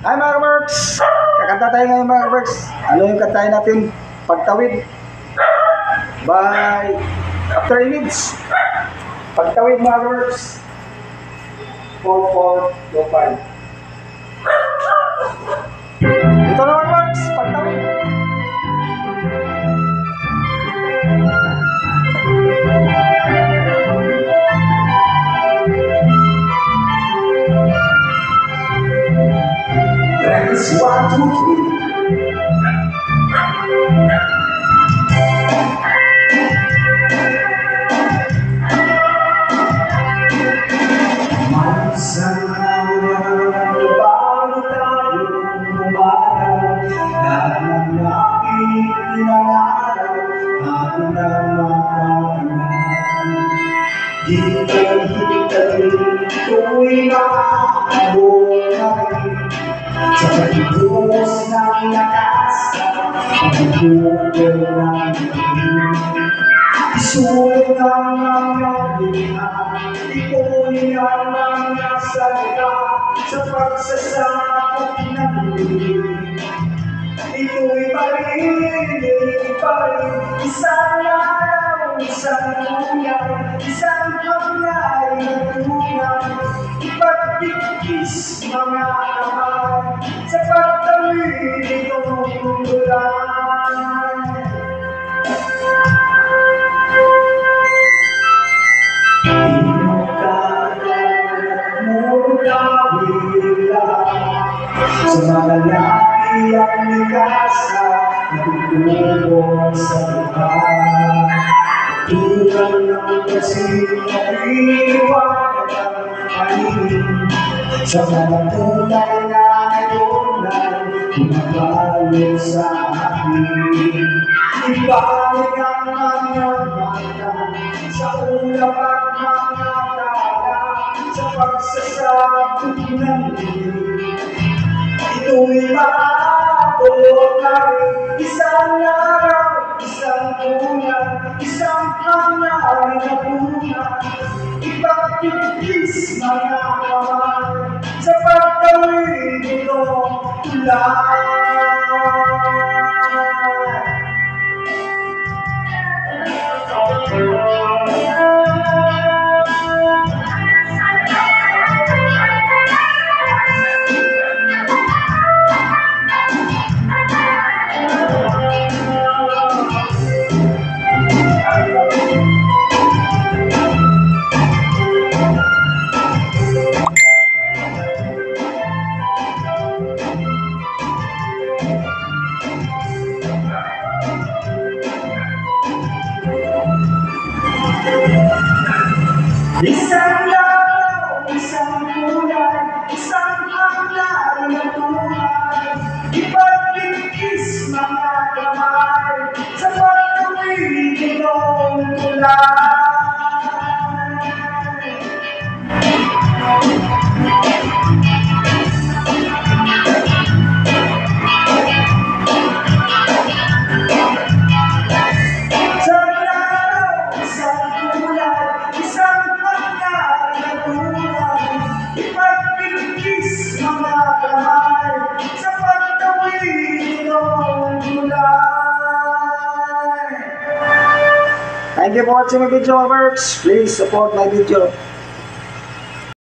Hi mga Works! Kakanta tayo ngayon mga Works. Ano yung kantahin natin? Pagtawid. By After Image. Pagtawid mga Works. 4-4-2-5. Ito naman Works. Pagtawid. Let's 1, 2, 3. Isang araw bago tayo umaraw, lahat ng aking pinangarap ako na makakanaw. Hintay-hintay ko'y maaabot na rin sa pagbuhos ng lakas at pagbuhos ng rin. Isulit ang mga liha, ikunin ang mga salita sa pagsasakot ng lulit. Ito'y parinig pa rin, isang araw, isang uyan, isang kamay na tunay. Ipagpipis mga kamay sa pagtawid itong umulan. Sa mga lalaki ang likasa natutulong sa buhay. Tulad ng kasing naiiwan ang panin sa mga tunay na iulan bumabalik sa akin. Ibalik ang mga mata sa ulap at mga tala sa pagsasabot ng dilim. Ito'y maabot na rin, isang araw, isang ulan, isang hanay na bunga. Ipagpipis mga kamay sa pagtawid itong ulan. Isang araw, isang ulan, isang hanay na tunay. Ipagpipis mga kamay sa pagtawid itong ulan. Thank you for watching my video, Works. Please support my video.